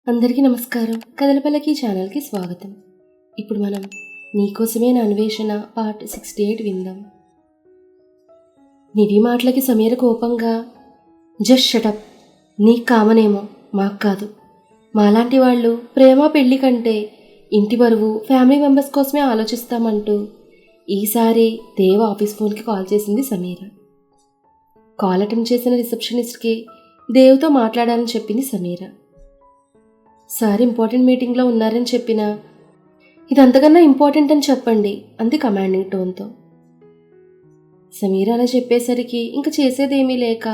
అందరికీ నమస్కారం. కథలపల్లకి ఛానల్కి స్వాగతం. ఇప్పుడు మనం నీకోసమే నా అన్వేషణ పార్ట్ 68 విందాం. నివి మాటలకి సమీర కోపంగా, జస్ట్ షటప్, నీకు కామనేమో, మాకు కాదు. మాలాంటి వాళ్ళు ప్రేమ పెళ్లి కంటే ఇంటి బరువు ఫ్యామిలీ మెంబర్స్ కోసమే ఆలోచిస్తామంటూ ఈసారి దేవ ఆఫీస్ ఫోన్కి కాల్ చేసింది సమీర. కాల్ అటెండ్ చేసిన రిసెప్షనిస్ట్కి దేవ్తో మాట్లాడాలని చెప్పింది సమీర. సార్ ఇంపార్టెంట్ మీటింగ్లో ఉన్నారని చెప్పినా ఇది అంతకన్నా ఇంపార్టెంట్ అని చెప్పండి అంది కమాండింగ్ టోన్తో. సమీర అలా చెప్పేసరికి ఇంకా చేసేదేమీ లేక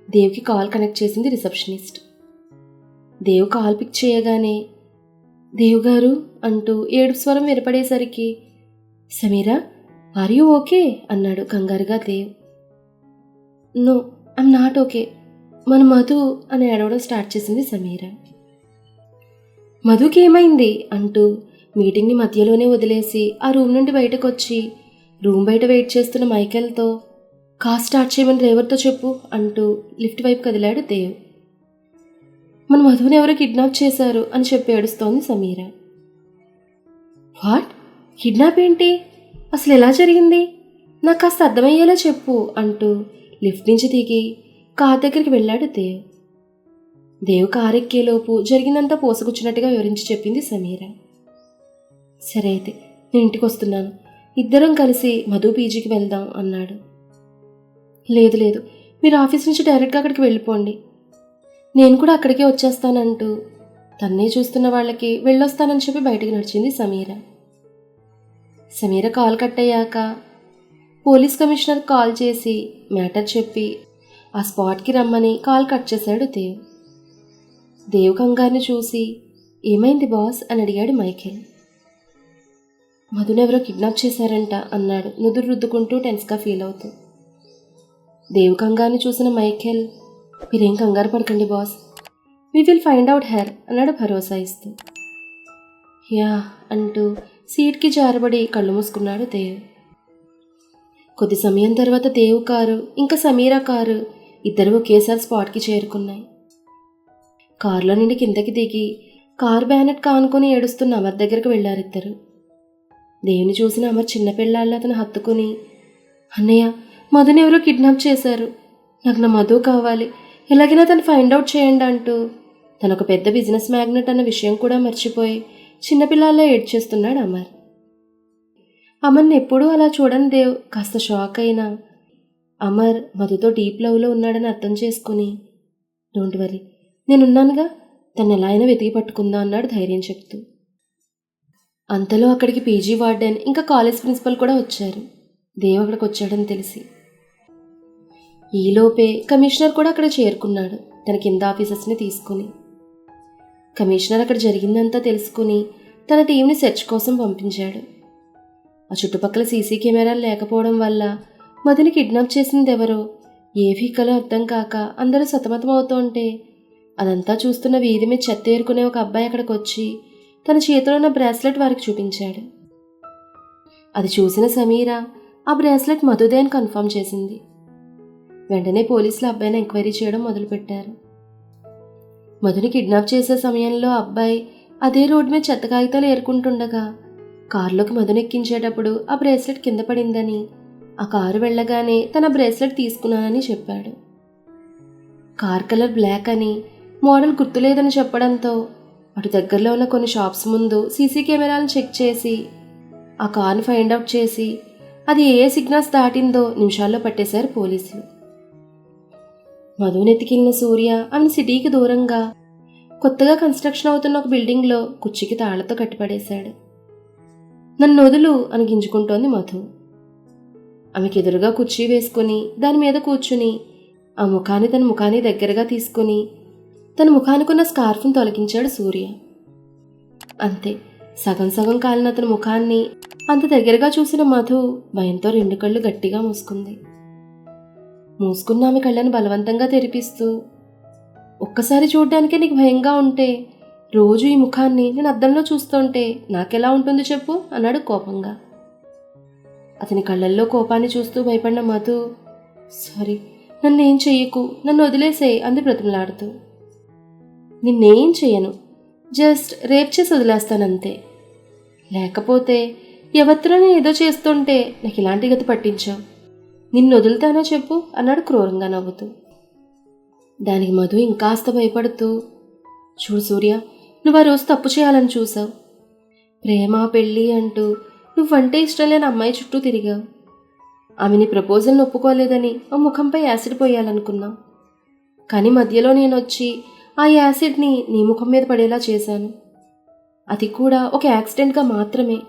దేవ్కి కాల్ కనెక్ట్ చేసింది రిసెప్షనిస్ట్. దేవ్ కాల్ పిక్ చేయగానే దేవ్ గారు అంటూ ఏడుపు స్వరం వినపడేసరికి సమీర ఆర్ యూ ఓకే అన్నాడు కంగారుగా Dev. No I'm not okay, మన మధు అని ఏడవడం స్టార్ట్ చేసింది సమీర. మధుకి ఏమైంది అంటూ మీటింగ్ని మధ్యలోనే వదిలేసి ఆ రూమ్ నుండి బయటకు వచ్చి రూమ్ బయట వెయిట్ చేస్తున్న మైకేల్తో కార్ స్టార్ట్ చేయమని డ్రైవర్తో చెప్పు అంటూ లిఫ్ట్ వైపు కదిలాడు దేవ్. మన మధుని ఎవరో కిడ్నాప్ చేశారు అని చెప్పి ఏడుస్తోంది సమీర. వాట్? కిడ్నాప్ ఏంటి? అసలు ఎలా జరిగింది? నాకు కాస్త అర్థమయ్యేలా చెప్పు అంటూ లిఫ్ట్ నుంచి దిగి కార్ దగ్గరికి వెళ్ళాడు దేవ్. దేవ్ కారు ఎక్కేలోపు జరిగిందంతా పోసగుచ్చినట్టుగా వివరించి చెప్పింది సమీర. సరే అయితే నేను ఇంటికి వస్తున్నాను, ఇద్దరం కలిసి మధు పీజీకి వెళ్దాం అన్నాడు. లేదు లేదు, మీరు ఆఫీస్ నుంచి డైరెక్ట్గా అక్కడికి వెళ్ళిపోండి, నేను కూడా అక్కడికే వచ్చేస్తానంటూ తన్నే చూస్తున్న వాళ్ళకి వెళ్ళొస్తానని చెప్పి బయటికి నడిచింది సమీర. సమీర కాల్ కట్ అయ్యాక పోలీస్ కమిషనర్ కాల్ చేసి మ్యాటర్ చెప్పి ఆ స్పాట్కి రమ్మని కాల్ కట్ చేశాడు దేవ్. దేవ్ కంగారుని చూసి ఏమైంది బాస్ అని అడిగాడు మైకేల్. మధునెవరో కిడ్నాప్ చేశారంట అన్నాడు నుదురు రుద్దుకుంటూ టెన్స్గా ఫీల్ అవుతూ. దేవ్ కంగారుని చూసిన మైకేల్ మీరేం కంగారు పడకండి boss, we will find out her అన్నాడు భరోసా ఇస్తూ. యా అంటూ సీట్కి జారబడి కళ్ళు మూసుకున్నాడు దేవ్. కొద్ది సమయం తర్వాత దేవ్ కారు ఇంకా సమీరా కారు ఇద్దరు ఒకేసారి స్పాట్కి చేరుకున్నాయి. కారులో నుండి కిందకి దిగి కారు బ్యానెట్ కానుకొని ఏడుస్తున్న అమర్ దగ్గరకు వెళ్ళారిద్దరు. దేవుని చూసిన అమర్ చిన్నపిల్లాళ్ళు అతను హత్తుకుని, అన్నయ్య మధుని ఎవరో కిడ్నాప్ చేశారు, నాకు నా మధు కావాలి, ఎలాగైనా తను ఫైండ్ అవుట్ చేయండి అంటూ తను ఒక పెద్ద బిజినెస్ మ్యాగ్నెట్ అన్న విషయం కూడా మర్చిపోయి చిన్నపిల్లాల్లో ఏడ్చేస్తున్నాడు అమర్. అమర్ని ఎప్పుడూ అలా చూడని దేవ్ కాస్త షాక్ అయినా అమర్ మధుతో డీప్ లవ్లో ఉన్నాడని అర్థం చేసుకుని, డోంట్ వరీ, నేనున్నానుగా, తను ఎలా అయినా వెతికి పట్టుకుందా అన్నాడు ధైర్యం చెప్తూ. అంతలో అక్కడికి పీజీ వార్డెన్ ఇంకా కాలేజ్ ప్రిన్సిపల్ కూడా వచ్చారు. దేవ్ అక్కడికి వచ్చాడని తెలిసి. ఈలోపే కమిషనర్ కూడా అక్కడ చేరుకున్నాడు తన కింద ఆఫీసర్స్ని తీసుకుని. కమిషనర్ అక్కడ జరిగిందంతా తెలుసుకుని తన టీంని సెర్చ్ కోసం పంపించాడు. ఆ చుట్టుపక్కల సీసీ కెమెరాలు లేకపోవడం వల్ల మధుని కిడ్నాప్ చేసింది ఎవరో ఏ వెహికలో అర్థం కాక అందరూ సతమతం అవుతుంటే అదంతా చూస్తున్న వీధి మీద చెత్త ఏరుకునే ఒక అబ్బాయి అక్కడికి వచ్చి తన చేతిలో ఉన్న బ్రాస్లెట్ వారికి చూపించాడు. అది చూసిన సమీర ఆ బ్రాస్లెట్ మధుదే అని కన్ఫర్మ్ చేసింది. వెంటనే పోలీసులు అబ్బాయిని ఎంక్వైరీ చేయడం మొదలుపెట్టారు. మధుని కిడ్నాప్ చేసే సమయంలో అబ్బాయి అదే రోడ్డు మీద చెత్త కాగితాలు ఏరుకుంటుండగా కారులోకి మధుని ఎక్కించేటప్పుడు ఆ బ్రేస్లెట్ కింద పడిందని, ఆ కారు వెళ్ళగానే తన బ్రేస్లెట్ తీసుకున్నానని చెప్పాడు. కార్ కలర్ బ్లాక్ అని, మోడల్ గుర్తులేదని చెప్పడంతో అటు దగ్గరలో ఉన్న కొన్ని షాప్స్ ముందు సీసీ కెమెరాలను చెక్ చేసి ఆ కార్ని ఫైండ్ అవుట్ చేసి అది ఏ సిగ్నల్స్ దాటిందో నిమిషాల్లో పట్టేశారు పోలీసులు. మధుని ఎత్తికెళ్ళిన సూర్య ఆమెను సిటీకి దూరంగా కొత్తగా కన్స్ట్రక్షన్ అవుతున్న ఒక బిల్డింగ్లో కుర్చీకి తాళ్లతో కట్టిపడేశాడు. నన్ను వదులు అని గింజుకుంటోంది మధు. ఆమెకి ఎదురుగా కుర్చీ వేసుకుని దాని మీద కూర్చుని ఆ ముఖాన్ని తన ముఖాన్ని దగ్గరగా తీసుకుని తన ముఖానికున్న స్కార్ఫ్ను తొలగించాడు సూర్య. అంతే, సగం సగం కాలిన అతని ముఖాన్ని అంత దగ్గరగా చూసిన మధు భయంతో రెండు కళ్ళు గట్టిగా మూసుకుంది. మూసుకున్న ఆమె కళ్ళను బలవంతంగా తెరిపిస్తూ, ఒక్కసారి చూడ్డానికే నీకు భయంగా ఉంటే రోజు ఈ ముఖాన్ని నేను అద్దంలో చూస్తుంటే నాకెలా ఉంటుంది చెప్పు అన్నాడు కోపంగా. అతని కళ్ళల్లో కోపాన్ని చూస్తూ భయపడిన మధు, సారీ, నన్నేం చెయ్యకు, నన్ను వదిలేసేయ్ అంది బ్రతిమలాడుతూ. నిన్నేం చెయ్యను, జస్ట్ రేప్ చేసి వదిలేస్తానంతే. లేకపోతే ఎవరితో ఏదో చేస్తుంటే నాకు ఇలాంటి గతి పట్టించావు. నిన్ను వదులుతానో చెప్పు అన్నాడు క్రూరంగా నవ్వుతూ. దానికి మధు ఇంకాస్త భయపడుతూ, చూడు సూర్య, నువ్వు ఆ రోజు తప్పు చేయాలని చూసావు. ప్రేమ పెళ్ళి అంటూ నువ్వంటే ఇష్టం లేని అమ్మాయి చుట్టూ తిరిగావు. ఆమె నీ ప్రపోజల్ని ఒప్పుకోలేదని ఆ ముఖంపై యాసిడ్ పోయాలనుకున్నావు. కానీ మధ్యలో నేను వచ్చి ఆ యాసిడ్ని నీ ముఖం మీద పడేలా చేశాను. అది కూడా ఒక యాక్సిడెంట్గా మాత్రమే.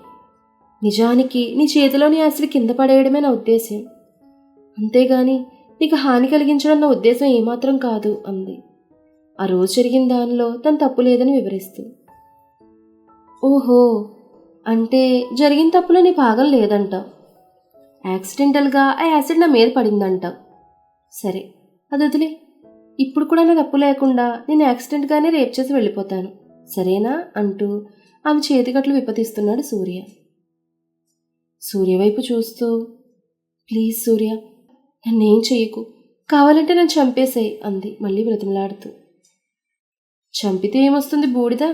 నిజానికి నీ చేతిలోని యాసిడ్ కింద పడేయడమే నా ఉద్దేశం. అంతేగాని నీకు హాని కలిగించడం నా ఉద్దేశం ఏమాత్రం కాదు అంది. ఆ రోజు జరిగిన దానిలో తను తప్పు లేదని వివరిస్తూ. ఓహో, అంటే జరిగిన తప్పులో నీ భాగం లేదంటావు. యాక్సిడెంటల్గా ఆ యాసిడ్ నా మీద పడిందంటావు. సరే, అది వదిలే. ఇప్పుడు కూడా నా తప్పు లేకుండా నేను యాక్సిడెంట్గానే రేప్ చేసి వెళ్ళిపోతాను, సరేనా అంటూ ఆమె చేతికట్లు విప్పతీస్తున్నాడు సూర్య. సూర్య వైపు చూస్తూ, ప్లీజ్ సూర్య, నన్నేం చెయ్యకు, కావాలంటే నన్ను చంపేసేయ్ అంది మళ్ళీ బ్రతిమలాడుతూ. చంపితే ఏమొస్తుంది బూడిద?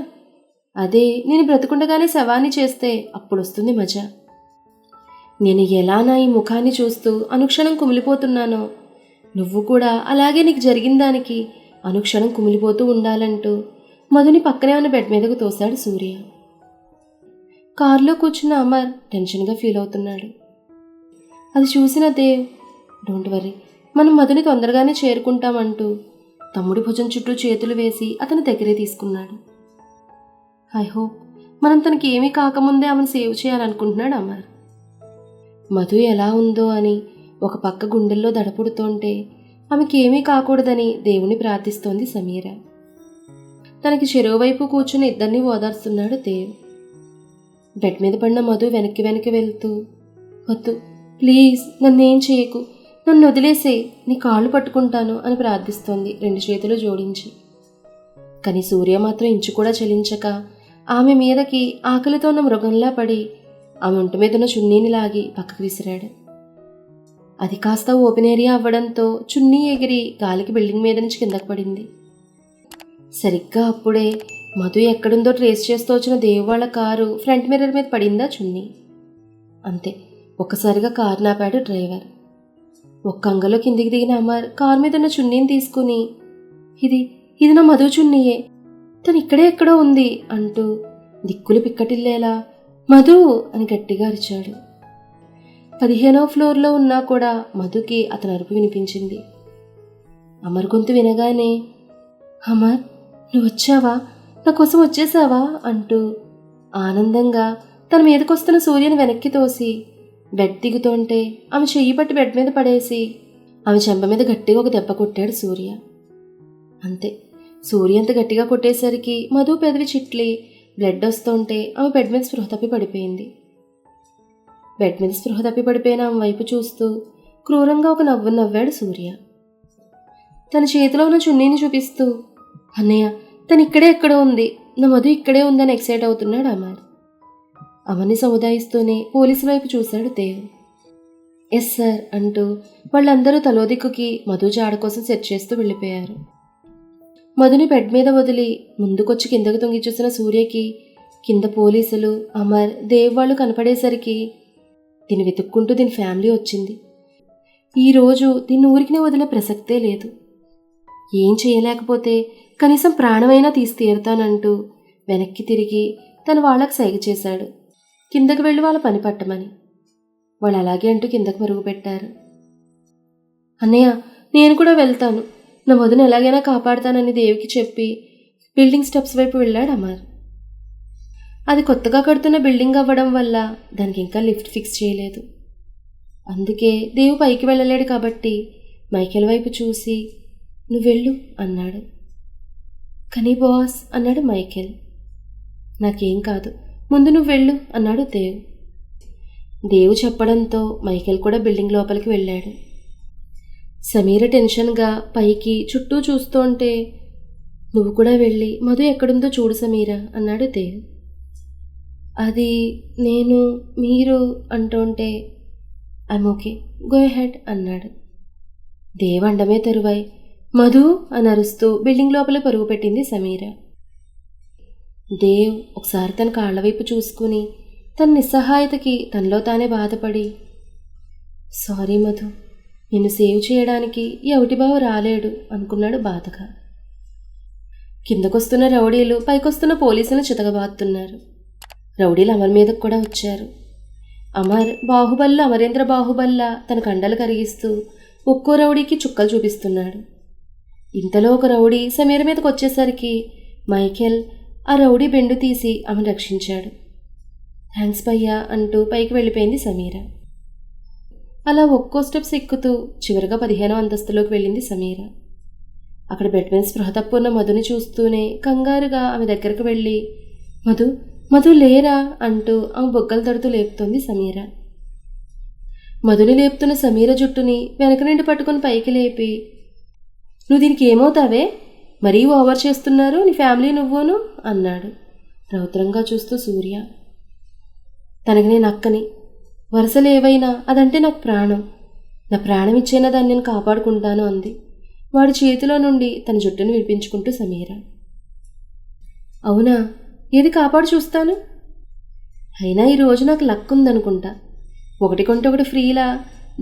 అదే నేను బ్రతుకుండగానే శవాన్ని చేస్తే అప్పుడొస్తుంది మజా. నేను ఎలా నా ఈ ముఖాన్ని చూస్తూ అనుక్షణం కుమిలిపోతున్నానో నువ్వు కూడా అలాగే నీకు జరిగిన దానికి అనుక్షణం కుమిలిపోతూ ఉండాలంటూ మధుని పక్కనే ఉన్న బెడ్ మీదకు తోశాడు సూర్య. కారులో కూర్చున్న అమర్ టెన్షన్గా ఫీల్ అవుతున్నాడు. అది చూసిన దేవ్, డోంట్ వర్రీ, మనం మధుని తొందరగానే చేరుకుంటామంటూ తమ్ముడి భుజం చుట్టూ చేతులు వేసి అతని దగ్గరే తీసుకున్నాడు. ఐ హోప్ మనం తనకి ఏమీ కాకముందే ఆమెను సేవ్ చేయాలనుకుంటున్నాడు అమర్. మధు ఎలా ఉందో అని ఒక పక్క గుండెల్లో దడపుడుతోంటే ఆమెకి ఏమీ కాకూడదని దేవుని ప్రార్థిస్తోంది సమీర. తనకి చెరోవైపు కూర్చుని ఇద్దరిని ఓదార్స్తున్నాడు దేవ్. బెడ్ మీద పడిన మధు వెనక్కి వెనక్కి వెళ్తూ, వద్దు ప్లీజ్, నన్నేం చేయకు, నన్ను వదిలేసే, నీ కాళ్ళు పట్టుకుంటాను అని ప్రార్థిస్తోంది రెండు చేతులు జోడించి. కానీ సూర్య మాత్రం ఇంచు కూడా చలించక ఆమె మీదకి ఆకలితో ఉన్న మృగంలా పడి ఆమె ఒంటి మీద ఉన్న చున్నీని లాగి పక్కకు విసిరాడు. అది కాస్త ఓపెన్ ఏరియా అవ్వడంతో చున్నీ ఎగిరి గాలికి బిల్డింగ్ మీద నుంచి కిందకు పడింది. సరిగ్గా అప్పుడే మధు ఎక్కడుందో ట్రేస్ చేస్తూ వచ్చిన దేవు వాళ్ళ కారు ఫ్రంట్ మిర్రర్ మీద పడిందా చున్నీ. అంతే, ఒక్కసారిగా కారు నాపాడు డ్రైవర్. ఒక్క అంగలో కిందికి దిగిన అమర్ కారు మీద ఉన్న చున్నీని తీసుకుని, ఇది నా మధు చున్నీయే, తను ఇక్కడే ఎక్కడో ఉంది అంటూ దిక్కులు పిక్కటిల్లేలా మధు అని గట్టిగా అరిచాడు. 15వ ఫ్లోర్లో ఉన్నా కూడా మధుకి అతని అరుపు వినిపించింది. అమర్ గొంతు వినగానే, అమర్ నువ్వు వచ్చావా, నా కోసం వచ్చేసావా అంటూ ఆనందంగా తన మీదకొస్తున్న సూర్యని వెనక్కి తోసి బెడ్ దిగుతుంటే ఆమె చెయ్యి పట్టి బెడ్ మీద పడేసి ఆమె చెంప మీద గట్టిగా ఒక దెబ్బ కొట్టాడు సూర్య. అంతే, సూర్య అంత గట్టిగా కొట్టేసరికి మధు పెదవి చిట్లి బ్లడ్ వస్తుంటే ఆమె బెడ్ మీద స్పృహ తప్పి పడిపోయింది. బెడ్ మీద స్పృహ తప్పి పడిపోయిన ఆమె వైపు చూస్తూ క్రూరంగా ఒక నవ్వు నవ్వాడు సూర్య. తన చేతిలో ఉన్న చున్నీని చూపిస్తూ, అన్నయ్య తను ఇక్కడే ఎక్కడో ఉంది, నా మధు ఇక్కడే ఉందని ఎక్సైట్ అవుతున్నాడు అమర్. అమర్ని సముదాయిస్తూనే పోలీసు వైపు చూశాడు దేవ్. ఎస్ సార్ అంటూ వాళ్ళందరూ తలో దిక్కుకి మధు జాడ కోసం సెర్చ్ చేస్తూ వెళ్ళిపోయారు. మధుని బెడ్ మీద వదిలి ముందుకొచ్చి కిందకు తొంగి చూసిన సూర్యకి కింద పోలీసులు, అమర్, దేవ్ వాళ్ళు కనపడేసరికి దీన్ని వెతుక్కుంటూ దీని ఫ్యామిలీ వచ్చింది. ఈరోజు దీన్ని ఊరికినే వదిలే ప్రసక్తే లేదు. ఏం చేయలేకపోతే కనీసం ప్రాణమైనా తీసి తీరుతానంటూ వెనక్కి తిరిగి తన వాళ్ళకి సైగ చేశాడు, కిందకు వెళ్ళి వాళ్ళ పని పట్టమని. వాళ్ళు అలాగే అంటూ కిందకు మరుగు పెట్టారు. అన్నయ్య నేను కూడా వెళ్తాను, నా వదిన ఎలాగైనా కాపాడుతానని దేవికి చెప్పి బిల్డింగ్ స్టెప్స్ వైపు వెళ్ళాడు అమర్. అది కొత్తగా కడుతున్న బిల్డింగ్ అవ్వడం వల్ల దానికి ఇంకా లిఫ్ట్ ఫిక్స్ చేయలేదు. అందుకే దేవు పైకి వెళ్ళలేడు కాబట్టి మైకేల్ వైపు చూసి నువ్వెళ్ళు అన్నాడు. కానీ బాస్ అన్నాడు మైకేల్. నాకేం కాదు, ముందు నువ్వెళ్ళు అన్నాడు దేవ్. దేవు చెప్పడంతో మైకేల్ కూడా బిల్డింగ్ లోపలికి వెళ్ళాడు. సమీర టెన్షన్గా పైకి చుట్టూ చూస్తుంటే నువ్వు కూడా వెళ్ళి మధు ఎక్కడుందో చూడు సమీర అన్నాడు దేవ్. అది నేను మీరు అంటుంటే ఐమ్ ఓకే, గో హెడ్ అన్నాడు. దేవ్ అండమే తరువాయి మధు అని అరుస్తూ బిల్డింగ్ లోపల పరుగు పెట్టింది సమీర. దేవ్ ఒకసారి తన కాళ్ల వైపు చూసుకుని తన నిస్సహాయతకి తనలో తానే బాధపడి, సారీ మధు, నిన్ను సేవ్ చేయడానికి ఈ అవుటిబావ రాలేడు అనుకున్నాడు బాధగా. కిందకొస్తున్న రౌడీలు పైకొస్తున్న పోలీసులను చితకబాతున్నారు. రౌడీలు అమర్ మీదకు కూడా వచ్చారు. అమర్ బాహుబలిలో అమరేంద్ర బాహుబల్లా తన కండలు కరిగిస్తూ ఒక్కో రౌడీకి చుక్కలు చూపిస్తున్నాడు. ఇంతలో ఒక రౌడీ సమీర మీదకు వచ్చేసరికి మైఖేల్ ఆ రౌడీ బెండు తీసి ఆమెను రక్షించాడు. థ్యాంక్స్ భయ్యా అంటూ పైకి వెళ్ళిపోయింది సమీర. అలా ఒక్కో స్టెప్స్ ఎక్కుతూ చివరిగా 15వ అంతస్తులోకి వెళ్ళింది సమీర. అక్కడ బెడ్ మీద స్పృహ తప్పున్న మధుని చూస్తూనే కంగారుగా ఆమె దగ్గరకు వెళ్ళి, మధు మధు లేరా అంటూ ఆమె బొగ్గలు తడుతూ లేపుతోంది సమీర. మధుని లేపుతున్న సమీర జుట్టుని వెనక నుండి పట్టుకుని పైకి లేపి, నువ్వు దీనికి ఏమవుతావే, మరీ ఓవర్ చేస్తున్నారు నీ ఫ్యామిలీ నువ్వును అన్నాడు రౌద్రంగా చూస్తూ సూర్య. తనకి నేను అక్కని, వరుసలు ఏవైనా అదంటే నాకు ప్రాణం, నా ప్రాణం ఇచ్చేనా దాన్ని నేను కాపాడుకుంటాను అంది వాడి చేతిలో నుండి తన జుట్టును విడిపించుకుంటూ సమీర. అవునా, ఏది కాపాడు చూస్తాను. అయినా ఈరోజు నాకు లక్ ఉందనుకుంటా. ఒకటి కొంటే ఒకటి ఫ్రీలా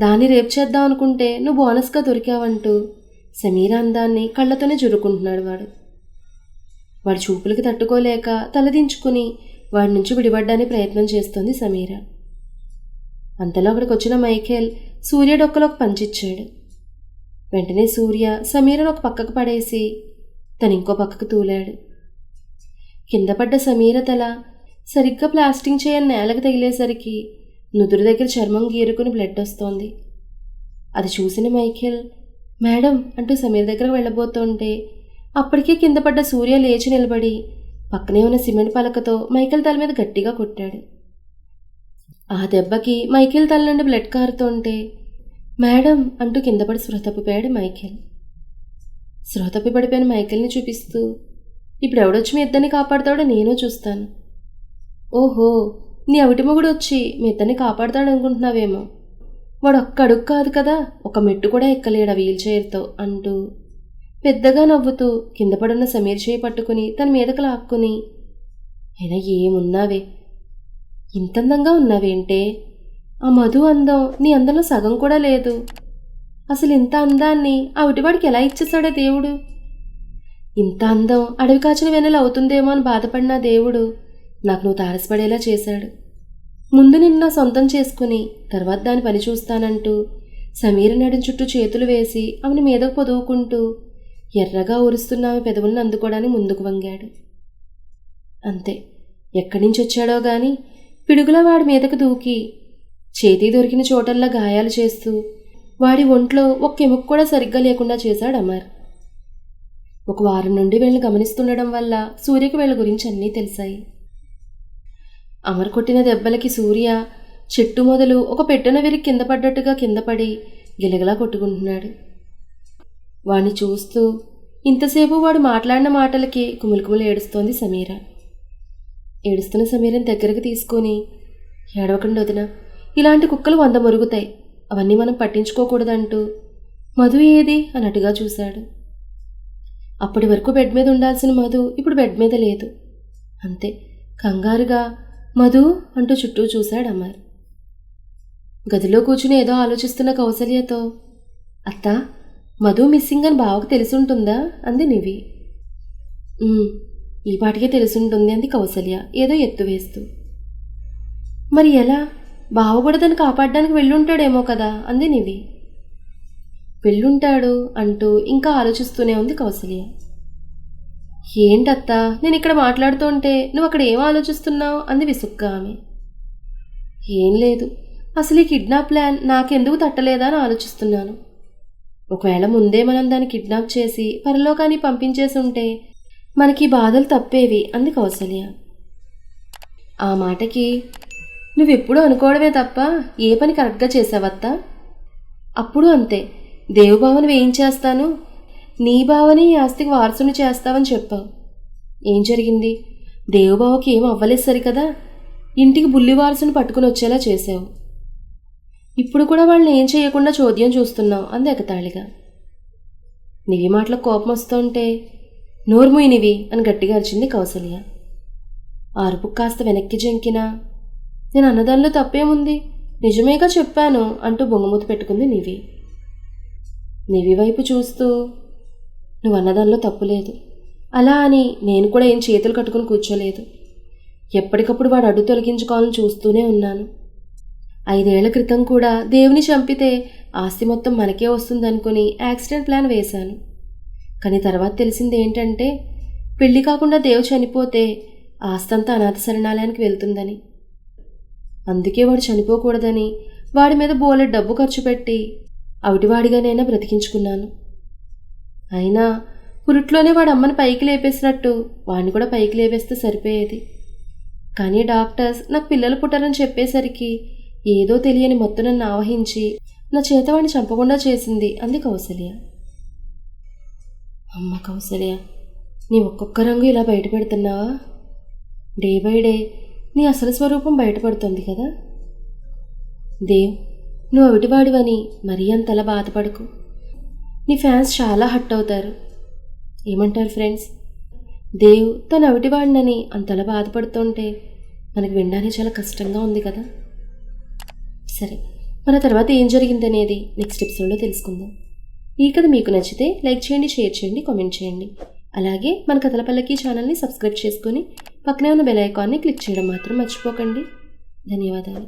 దాన్ని రేపు చేద్దాం అనుకుంటే నువ్వు బోనస్గా దొరికావంటూ సమీర అందాన్ని కళ్ళతోనే జురుకుంటున్నాడు వాడు. వాడి చూపులకి తట్టుకోలేక తలదించుకుని వాడి నుంచి విడిపడ్డానికి ప్రయత్నం చేస్తోంది సమీర. అంతలో అక్కడికి వచ్చిన మైఖేల్ సూర్య డొక్కలోకి పంచిచ్చాడు. వెంటనే సూర్య సమీరను ఒక పక్కకు పడేసి తను ఇంకో పక్కకు తూలాడు. కింద పడ్డ సమీర తల సరిగ్గా ప్లాస్టింగ్ చేయని నేలకు తగిలేసరికి నుదురు దగ్గర చర్మం గీరుకుని బ్లడ్ వస్తోంది. అది చూసిన మైఖేల్ మేడం అంటూ సమీర దగ్గరకు వెళ్ళబోతుంటే అప్పటికే కింద పడ్డ సూర్య లేచి నిలబడి పక్కనే ఉన్న సిమెంట్ పలకతో మైఖేల్ తల మీద గట్టిగా కొట్టాడు. ఆ దెబ్బకి మైఖేల్ తల నుండి బ్లడ్ కారుతుంటే మేడం అంటూ కింద పడి స్పృహ తప్పిపోయాడు మైఖేల్. స్పృహ తప్పి పడిపోయిన మైఖేల్ని చూపిస్తూ, ఇప్పుడు ఎవడొచ్చి మీ ఇద్దరిని కాపాడుతాడో నేను చూస్తాను. ఓహో, నీ అవిటి మొగుడు వచ్చి మీ ఇద్దరిని కాపాడుతాడు అనుకుంటున్నావేమో, వాడు ఒక్క అడుగు కాదు కదా, ఒక మెట్టు కూడా ఎక్కలేడా వీల్ చైర్తో అంటూ పెద్దగా నవ్వుతూ కింద పడున్న సమీర్ చేయి పట్టుకుని తన మీదకు లాక్కుని, అయినా ఏమున్నావే, ఇంతందంగా ఉన్నావేంటే, ఆ మధు అందం నీ అందంలో సగం కూడా లేదు. అసలు ఇంత అందాన్ని ఆ విటివాడికి ఎలా ఇచ్చేశాడే దేవుడు. ఇంత అందం అడవి కాచిన వెన్నెల అవుతుందేమో అని బాధపడిన దేవుడు నాకు నువ్వు తారసపడేలా చేశాడు. ముందు నిన్న సొంతం చేసుకుని తర్వాత దాని పని చూస్తానంటూ సమీర నడుం చుట్టూ చేతులు వేసి ఆమెను మీదకు పొదువుకుంటూ ఎర్రగా ఊరుస్తున్న ఆమె పెదవులను అందుకోవడానికి ముందుకు వంగాడు. అంతే, ఎక్కడి నుంచి వచ్చాడో గాని పిడుగులా వాడి మీదకు దూకి చేతి దొరికిన చోటల్లా గాయాలు చేస్తూ వాడి ఒంట్లో ఒక్క ఎముక కూడా సరిగ్గా లేకుండా చేశాడు అమర్. ఒక వారం నుండి వీళ్ళని గమనిస్తుండడం వల్ల సూర్యకి వీళ్ళ గురించి అన్నీ తెలిసాయి. అమర్ కొట్టిన దెబ్బలకి సూర్య చెట్టు మొదలు ఒక పెట్టెన విరిగి కింద పడ్డట్టుగా కింద పడి గిలగలా కొట్టుకుంటున్నాడు. వాణ్ణి చూస్తూ ఇంతసేపు వాడు మాట్లాడిన మాటలకి కుములుకుములు ఏడుస్తోంది సమీర. ఏడుస్తున్న సమీరని దగ్గరకు తీసుకొని, ఏడవకండి వదిన, ఇలాంటి కుక్కలు 100 మురుగుతాయి, అవన్నీ మనం పట్టించుకోకూడదంటూ మధు ఏది అన్నట్టుగా చూశాడు. అప్పటి వరకు బెడ్ మీద ఉండాల్సిన మధు ఇప్పుడు బెడ్ మీద లేదు. అంతే, కంగారుగా మధు అంటూ చుట్టూ చూశాడు అమర్. గదిలో కూర్చుని ఏదో ఆలోచిస్తున్న కౌసల్యతో, అత్త, మధు మిస్సింగ్ అని బావకు తెలుసుంటుందా అంది నివి. ఈ పాటికే తెలుసుంటుంది అంది కౌసల్య ఏదో ఎత్తు వేస్తూ. మరి ఎలా, బావ కూడా దాన్ని కాపాడడానికి వెళ్ళుంటాడేమో కదా అంది నివి. వెళ్ళుంటాడు అంటూ ఇంకా ఆలోచిస్తూనే ఉంది కౌసల్య. ఏంటత్తా, నేను ఇక్కడ మాట్లాడుతుంటే నువ్వు అక్కడ ఏం ఆలోచిస్తున్నావు అంది విసుగ్గా ఆమె. ఏం లేదు, అసలు ఈ కిడ్నాప్ ప్లాన్ నాకెందుకు తట్టలేదా అని ఆలోచిస్తున్నాను. ఒకవేళ ముందే మనం దాన్ని కిడ్నాప్ చేసి పరలోకాన్ని పంపించేసి ఉంటే మనకి బాధలు తప్పేవి అంది కౌసల్య. ఆ మాటకి నువ్వెప్పుడూ అనుకోవడమే తప్ప ఏ పని కరెక్ట్గా చేసావత్తా. అప్పుడు అంతే, దేవుబావని వేయించేస్తాను, నీ బావని ఈ ఆస్తికి వారసుని చేస్తావని చెప్పావు. ఏం జరిగింది, దేవుబావకి ఏం అవ్వలేదు సరికదా, ఇంటికి బుల్లి వారసుని పట్టుకుని వచ్చేలా చేసావు. ఇప్పుడు కూడా వాళ్ళని ఏం చేయకుండా చోద్యం చూస్తున్నావు అంది ఎగతాళిగా. నివి మాటలకు కోపం వస్తుంటే, నోర్ముయి నివి అని గట్టిగా అరిచింది కౌసల్య. అరుపు కాస్త వెనక్కి జంకినా, నేను అన్నదానిలో తప్పేముంది, నిజమేగా చెప్పాను అంటూ బొంగమూతి పెట్టుకుంది నివి. నివి వైపు చూస్తూ, నువ్వు అన్నదానిలో తప్పులేదు, అలా అని నేను కూడా ఏం చేతులు కట్టుకుని కూర్చోలేదు. ఎప్పటికప్పుడు వాడు అడ్డు తొలగించుకోవాలని చూస్తూనే ఉన్నాను. 5 ఏళ్ల క్రితం కూడా దేవుని చంపితే ఆస్తి మొత్తం మనకే వస్తుందనుకుని యాక్సిడెంట్ ప్లాన్ వేశాను. కానీ తర్వాత తెలిసింది ఏంటంటే, పెళ్లి కాకుండా దేవు చనిపోతే ఆస్తంతా అనాథ శరణాలయానికి వెళ్తుందని. అందుకే వాడు చనిపోకూడదని వాడి మీద బోలెడు డబ్బు ఖర్చు పెట్టి అవిటివాడిగానైనా బ్రతికించుకున్నాను. అయినా పురుట్లోనే వాడు అమ్మని పైకి లేపేసినట్టు వాడిని కూడా పైకి లేపేస్తే సరిపోయేది. కానీ డాక్టర్స్ నాకు పిల్లలు పుట్టారని చెప్పేసరికి ఏదో తెలియని మొత్తం నన్ను ఆవహించి నా చేత వాడిని చంపకుండా చేసింది అంది కౌసల్య. అమ్మ కౌసల్య, నీ ఒక్కొక్క రంగు ఇలా బయటపెడుతున్నావా? డే బై డే నీ అసలు స్వరూపం బయటపడుతుంది కదా. దేవ్, నువ్వు అవిటివాడివని మరీ అంతలా బాధపడకు. నీ ఫ్యాన్స్ చాలా హట్ అవుతారు. ఏమంటారు ఫ్రెండ్స్? దేవ్ తను అవిటివాడినని అంతలా బాధపడుతుంటే మనకు వినడానికి చాలా కష్టంగా ఉంది కదా. సరే, మన తర్వాత ఏం జరిగిందనేది నెక్స్ట్ ఎపిసోడ్లో తెలుసుకుందాం. ఈ కథ మీకు నచ్చితే లైక్ చేయండి, షేర్ చేయండి, కామెంట్ చేయండి. అలాగే మన కథల పల్లకి ఛానల్ని సబ్స్క్రైబ్ చేసుకొని పక్కనే ఉన్న బెల్ ఐకాన్ని క్లిక్ చేయడం మాత్రం మర్చిపోకండి. ధన్యవాదాలు.